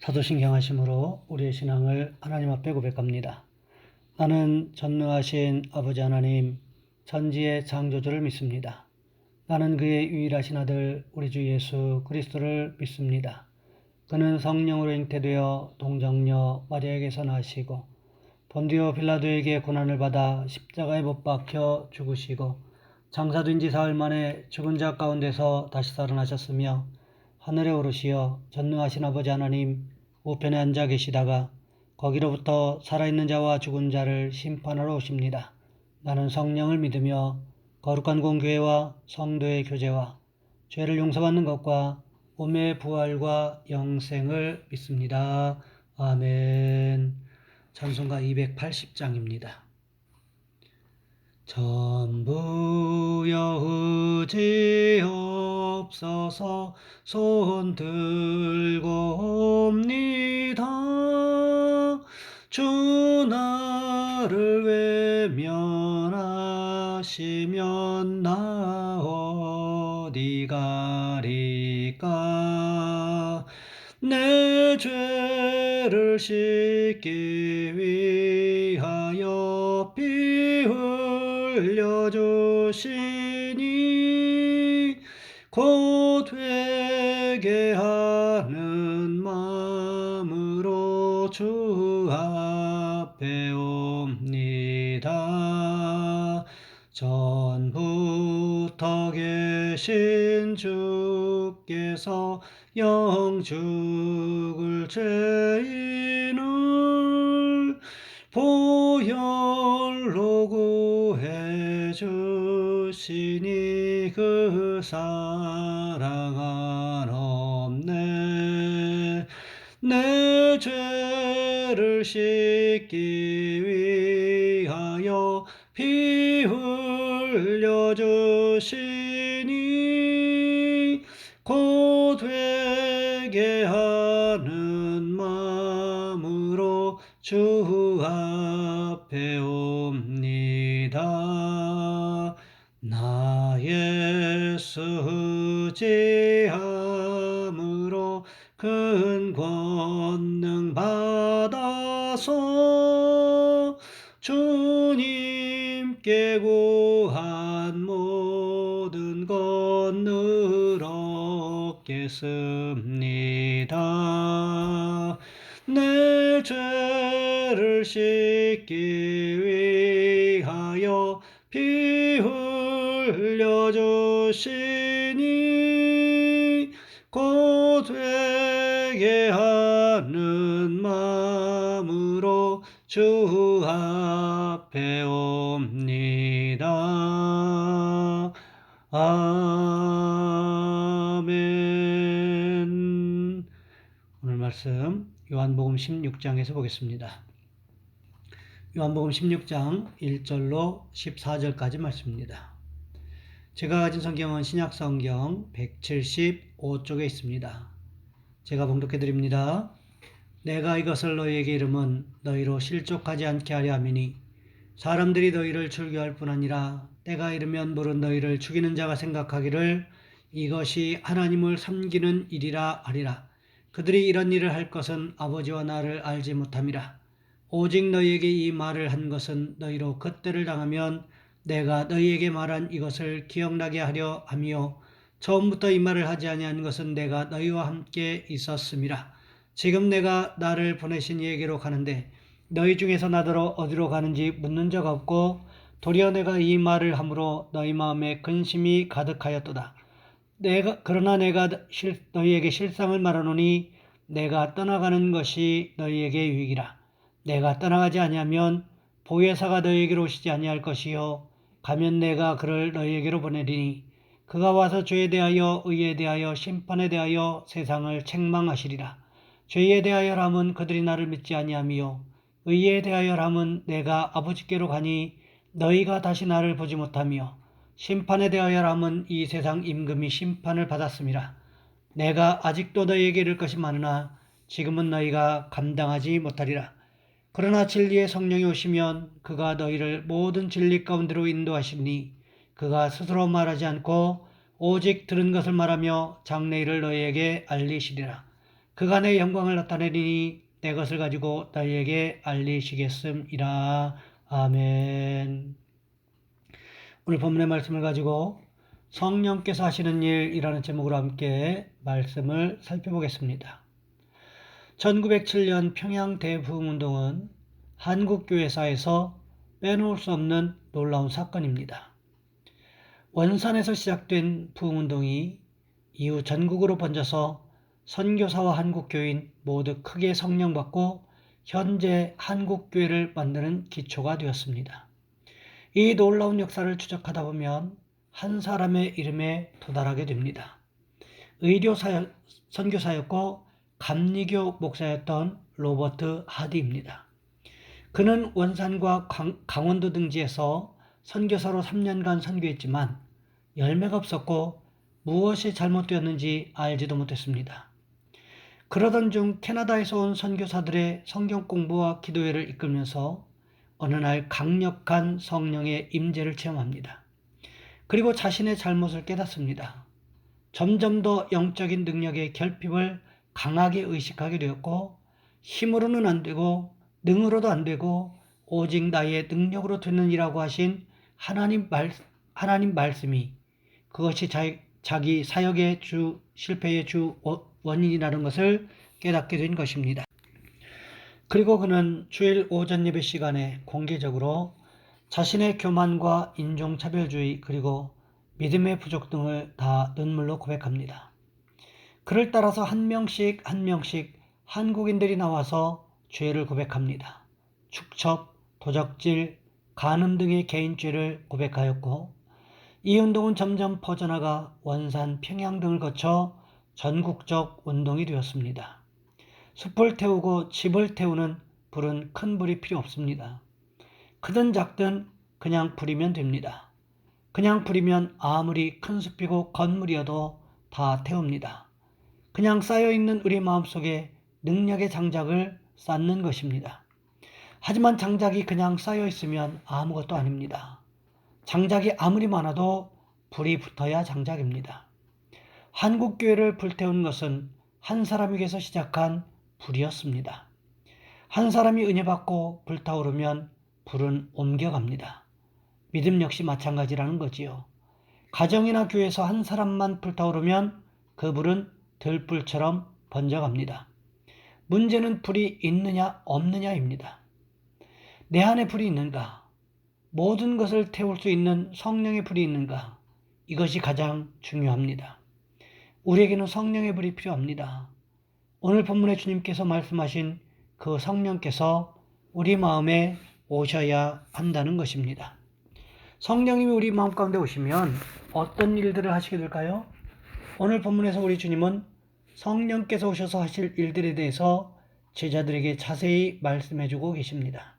사도신경하심으로 우리의 신앙을 하나님 앞에 고백합니다. 나는 전능하신 아버지 하나님, 천지의 창조주를 믿습니다. 나는 그의 유일하신 아들 우리 주 예수 그리스도를 믿습니다. 그는 성령으로 잉태되어 동정녀 마리아에게서 나시고 본디오 빌라도에게 고난을 받아 십자가에 못 박혀 죽으시고 장사된 지 사흘 만에 죽은 자 가운데서 다시 살아나셨으며 하늘에 오르시어 전능하신 아버지 하나님 우편에 앉아 계시다가 거기로부터 살아있는 자와 죽은 자를 심판하러 오십니다. 나는 성령을 믿으며 거룩한 공교회와 성도의 교제와 죄를 용서받는 것과 몸의 부활과 영생을 믿습니다. 아멘. 찬송가 280장입니다. 전부여 의지없어서 손 들고 옵니다. 주 나를 외면하시면 나 어디 가리까. 내 죄를 씻기 위하여 피 흘려주시니 곧 회개하는 마음으로 주 앞에 옵니다. 전부터 계신 주께서 영 죽을 죄인을 보혈로 구해 주시니 그 사랑 한없네. 내 죄를 씻기 위하여 피 흘려 주시니 곧 회개하는 마음으로 주 앞에 옵니다. 나 예수 의지함으로 큰 권능 받아서 주님께 구한 모든 것 늘 얻겠습니다. 내 죄를 씻기 위하여 피 흘려 주시니 곧 회개하는 마음으로 주 앞에 옵니다. 아멘. 오늘 말씀 요한복음 16장에서 보겠습니다. 요한복음 16장 1절로 14절까지 말씀입니다. 제가 가진 성경은 신약성경 175쪽에 있습니다. 제가 봉독해 드립니다. 내가 이것을 너희에게 이름은 너희로 실족하지 않게 하려 함이니 사람들이 너희를 출교할 뿐 아니라 때가 이르면 물은 너희를 죽이는 자가 생각하기를 이것이 하나님을 섬기는 일이라 하리라. 그들이 이런 일을 할 것은 아버지와 나를 알지 못함이라. 오직 너희에게 이 말을 한 것은 너희로 그때를 당하면 내가 너희에게 말한 이것을 기억나게 하려 함이요 처음부터 이 말을 하지 아니한 것은 내가 너희와 함께 있었음이라. 지금 내가 나를 보내신 이에게로 가는데 너희 중에서 나더러 어디로 가는지 묻는 적 없고 도리어 내가 이 말을 함으로 너희 마음에 근심이 가득하였도다. 그러나 내가 너희에게 실상을 말하노니 내가 떠나가는 것이 너희에게 유익이라. 내가 떠나가지 아니하면 보혜사가 너희에게로 오시지 아니할 것이요 가면 내가 그를 너희에게로 보내리니 그가 와서 죄에 대하여 의에 대하여 심판에 대하여 세상을 책망하시리라. 죄에 대하여람은 그들이 나를 믿지 아니하며 의에 대하여람은 내가 아버지께로 가니 너희가 다시 나를 보지 못하며 심판에 대하여람은 이 세상 임금이 심판을 받았음이라. 내가 아직도 너희에게 이를 것이 많으나 지금은 너희가 감당하지 못하리라. 그러나 진리의 성령이 오시면 그가 너희를 모든 진리 가운데로 인도하시니 그가 스스로 말하지 않고 오직 들은 것을 말하며 장래일을 너희에게 알리시리라. 그가 내 영광을 나타내리니 내 것을 가지고 너희에게 알리시겠음이라. 아멘. 오늘 본문의 말씀을 가지고 성령께서 하시는 일이라는 제목으로 함께 말씀을 살펴보겠습니다. 1907년 평양 대부흥운동은 한국교회사에서 빼놓을 수 없는 놀라운 사건입니다. 원산에서 시작된 부흥운동이 이후 전국으로 번져서 선교사와 한국교인 모두 크게 성령받고 현재 한국교회를 만드는 기초가 되었습니다. 이 놀라운 역사를 추적하다 보면 한 사람의 이름에 도달하게 됩니다. 선교사였고 감리교 목사였던 로버트 하디입니다. 그는 원산과 강원도 등지에서 선교사로 3년간 선교했지만 열매가 없었고 무엇이 잘못되었는지 알지도 못했습니다. 그러던 중 캐나다에서 온 선교사들의 성경 공부와 기도회를 이끌면서 어느 날 강력한 성령의 임재를 체험합니다. 그리고 자신의 잘못을 깨닫습니다. 점점 더 영적인 능력의 결핍을 강하게 의식하게 되었고 힘으로는 안 되고 능으로도 안 되고 오직 나의 능력으로 되는 이라고 하신 하나님 말씀이 그것이 자기 사역의 실패의 원인이라는 것을 깨닫게 된 것입니다. 그리고 그는 주일 오전 예배 시간에 공개적으로 자신의 교만과 인종차별주의 그리고 믿음의 부족 등을 다 눈물로 고백합니다. 그를 따라서 한 명씩 한국인들이 나와서 죄를 고백합니다. 축첩, 도적질, 간음 등의 개인죄를 고백하였고 이 운동은 점점 퍼져나가 원산, 평양 등을 거쳐 전국적 운동이 되었습니다. 숲을 태우고 집을 태우는 불은 큰 불이 필요 없습니다. 크든 작든 그냥 불이면 됩니다. 그냥 불이면 아무리 큰 숲이고 건물이어도 다 태웁니다. 그냥 쌓여있는 우리 마음속에 능력의 장작을 쌓는 것입니다. 하지만 장작이 그냥 쌓여있으면 아무것도 아닙니다. 장작이 아무리 많아도 불이 붙어야 장작입니다. 한국교회를 불태운 것은 한 사람에게서 시작한 불이었습니다. 한 사람이 은혜 받고 불타오르면 불은 옮겨갑니다. 믿음 역시 마찬가지라는 거지요. 가정이나 교회에서 한 사람만 불타오르면 그 불은 들불처럼 번져갑니다. 문제는 불이 있느냐 없느냐입니다. 내 안에 불이 있는가? 모든 것을 태울 수 있는 성령의 불이 있는가? 이것이 가장 중요합니다. 우리에게는 성령의 불이 필요합니다. 오늘 본문에 주님께서 말씀하신 그 성령께서 우리 마음에 오셔야 한다는 것입니다. 성령님이 우리 마음 가운데 오시면 어떤 일들을 하시게 될까요? 오늘 본문에서 우리 주님은 성령께서 오셔서 하실 일들에 대해서 제자들에게 자세히 말씀해주고 계십니다.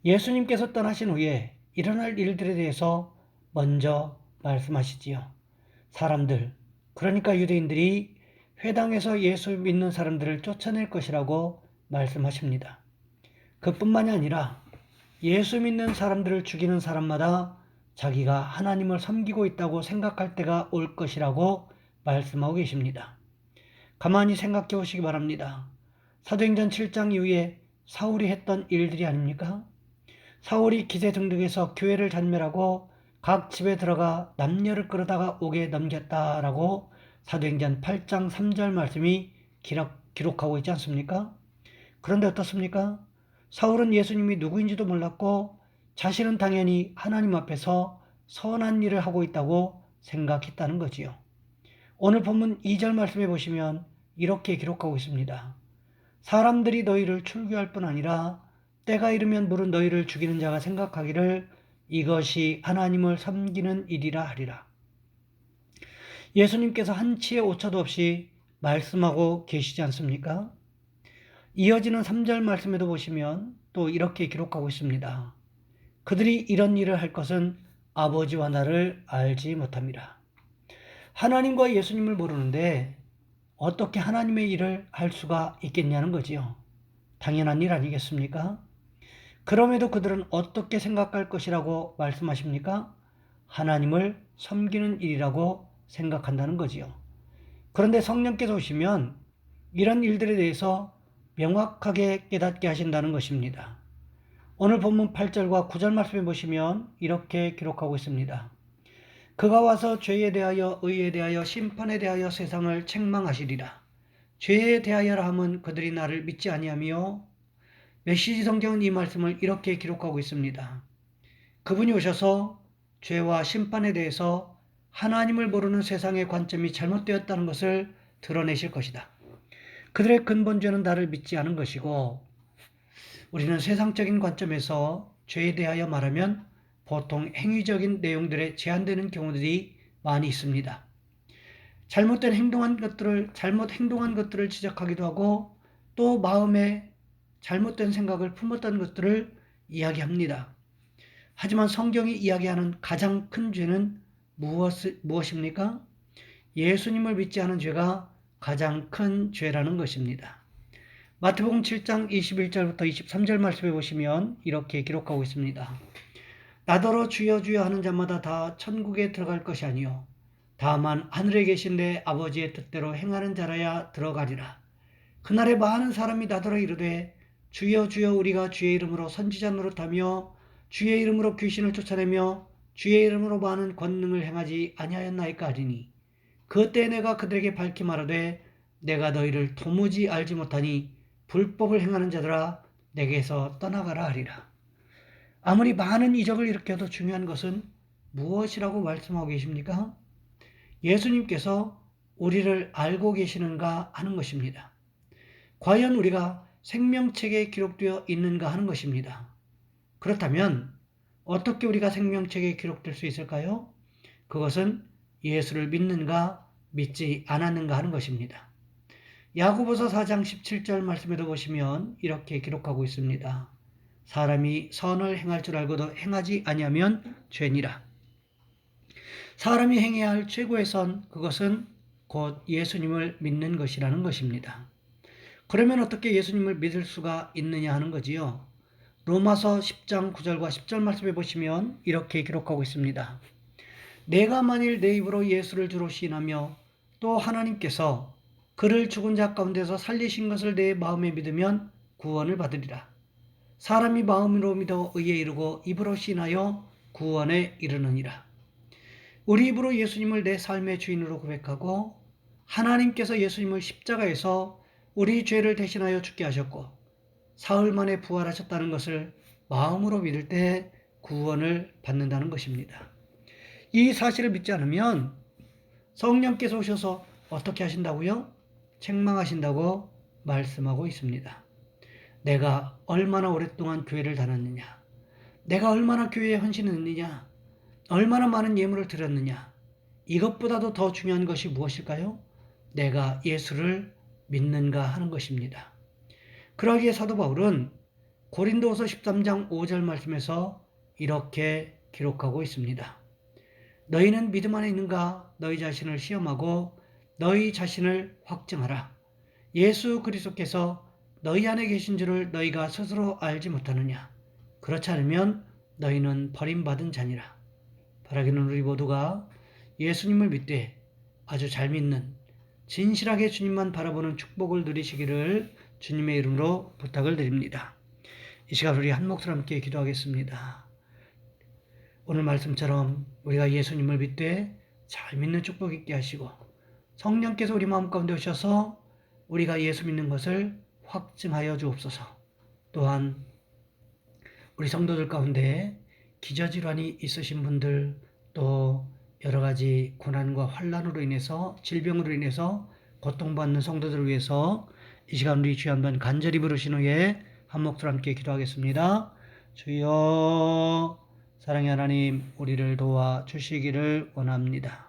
예수님께서 떠나신 후에 일어날 일들에 대해서 먼저 말씀하시지요. 사람들, 그러니까 유대인들이 회당에서 예수 믿는 사람들을 쫓아낼 것이라고 말씀하십니다. 그뿐만이 아니라 예수 믿는 사람들을 죽이는 사람마다 자기가 하나님을 섬기고 있다고 생각할 때가 올 것이라고 말씀하고 계십니다. 가만히 생각해 보시기 바랍니다. 사도행전 7장 이후에 사울이 했던 일들이 아닙니까? 사울이 기세등등해서 교회를 잔멸하고 각 집에 들어가 남녀를 끌어다가 옥에 넘겼다라고 사도행전 8장 3절 말씀이 기록하고 있지 않습니까? 그런데 어떻습니까? 사울은 예수님이 누구인지도 몰랐고 자신은 당연히 하나님 앞에서 선한 일을 하고 있다고 생각했다는 거지요. 오늘 본문 2절 말씀해 보시면 이렇게 기록하고 있습니다. 사람들이 너희를 출교할 뿐 아니라 때가 이르면 물은 너희를 죽이는 자가 생각하기를 이것이 하나님을 섬기는 일이라 하리라. 예수님께서 한치의 오차도 없이 말씀하고 계시지 않습니까? 이어지는 3절 말씀에도 보시면 또 이렇게 기록하고 있습니다. 그들이 이런 일을 할 것은 아버지와 나를 알지 못함이라. 하나님과 예수님을 모르는데 어떻게 하나님의 일을 할 수가 있겠냐는 거지요. 당연한 일 아니겠습니까? 그럼에도 그들은 어떻게 생각할 것이라고 말씀하십니까? 하나님을 섬기는 일이라고 생각한다는 거지요. 그런데 성령께서 오시면 이런 일들에 대해서 명확하게 깨닫게 하신다는 것입니다. 오늘 본문 8절과 9절 말씀에 보시면 이렇게 기록하고 있습니다. 그가 와서 죄에 대하여 의에 대하여 심판에 대하여 세상을 책망하시리라. 죄에 대하여라 함은 그들이 나를 믿지 아니하며, 메시지 성경은 이 말씀을 이렇게 기록하고 있습니다. 그분이 오셔서 죄와 심판에 대해서 하나님을 모르는 세상의 관점이 잘못되었다는 것을 드러내실 것이다. 그들의 근본 죄는 나를 믿지 않은 것이고, 우리는 세상적인 관점에서 죄에 대하여 말하면 보통 행위적인 내용들에 제한되는 경우들이 많이 있습니다. 잘못 행동한 것들을 지적하기도 하고, 또 마음에 잘못된 생각을 품었던 것들을 이야기합니다. 하지만 성경이 이야기하는 가장 큰 죄는 무엇입니까? 예수님을 믿지 않은 죄가 가장 큰 죄라는 것입니다. 마태복음 7장 21절부터 23절 말씀해 보시면 이렇게 기록하고 있습니다. 나더러 주여 주여 하는 자마다 다 천국에 들어갈 것이 아니요 다만 하늘에 계신 내 아버지의 뜻대로 행하는 자라야 들어가리라. 그날에 많은 사람이 나더러 이르되 주여 주여 우리가 주의 이름으로 선지자 노릇하며 주의 이름으로 귀신을 쫓아내며 주의 이름으로 많은 권능을 행하지 아니하였나이까 하리니, 그때 내가 그들에게 밝히 말하되 내가 너희를 도무지 알지 못하니 불법을 행하는 자들아 내게서 떠나가라 하리라. 아무리 많은 이적을 일으켜도 중요한 것은 무엇이라고 말씀하고 계십니까? 예수님께서 우리를 알고 계시는가 하는 것입니다. 과연 우리가 생명책에 기록되어 있는가 하는 것입니다. 그렇다면 어떻게 우리가 생명책에 기록될 수 있을까요? 그것은 예수를 믿는가 믿지 않았는가 하는 것입니다. 야고보서 4장 17절 말씀에도 보시면 이렇게 기록하고 있습니다. 사람이 선을 행할 줄 알고도 행하지 아니하면 죄니라. 사람이 행해야 할 최고의 선, 그것은 곧 예수님을 믿는 것이라는 것입니다. 그러면 어떻게 예수님을 믿을 수가 있느냐 하는 거지요. 로마서 10장 9절과 10절 말씀해 보시면 이렇게 기록하고 있습니다. 내가 만일 내 입으로 예수를 주로 시인하며 또 하나님께서 그를 죽은 자 가운데서 살리신 것을 내 마음에 믿으면 구원을 받으리라. 사람이 마음으로 믿어 의에 이르고 입으로 시인하여 구원에 이르느니라. 우리 입으로 예수님을 내 삶의 주인으로 고백하고, 하나님께서 예수님을 십자가에서 우리 죄를 대신하여 죽게 하셨고 사흘 만에 부활하셨다는 것을 마음으로 믿을 때 구원을 받는다는 것입니다. 이 사실을 믿지 않으면 성령께서 오셔서 어떻게 하신다고요? 책망하신다고 말씀하고 있습니다. 내가 얼마나 오랫동안 교회를 다녔느냐, 내가 얼마나 교회에 헌신했느냐, 얼마나 많은 예물을 드렸느냐, 이것보다도 더 중요한 것이 무엇일까요? 내가 예수를 믿는가 하는 것입니다. 그러기에 사도 바울은 고린도후서 13장 5절 말씀에서 이렇게 기록하고 있습니다. 너희는 믿음 안에 있는가? 너희 자신을 시험하고 너희 자신을 확증하라. 예수 그리스도께서 너희 안에 계신 줄을 너희가 스스로 알지 못하느냐? 그렇지 않으면 너희는 버림받은 자니라. 바라기는 우리 모두가 예수님을 믿되 아주 잘 믿는, 진실하게 주님만 바라보는 축복을 누리시기를 주님의 이름으로 부탁을 드립니다. 이 시간 우리 한 목소리 함께 기도하겠습니다. 오늘 말씀처럼 우리가 예수님을 믿되 잘 믿는 축복 있게 하시고, 성령께서 우리 마음 가운데 오셔서 우리가 예수 믿는 것을 확증하여 주옵소서. 또한 우리 성도들 가운데 기저질환이 있으신 분들, 또 여러 가지 고난과 환난으로 인해서, 질병으로 인해서 고통받는 성도들을 위해서 이 시간 우리 주여 한번 간절히 부르신 후에 한 목소리 함께 기도하겠습니다. 주여, 사랑의 하나님, 우리를 도와 주시기를 원합니다.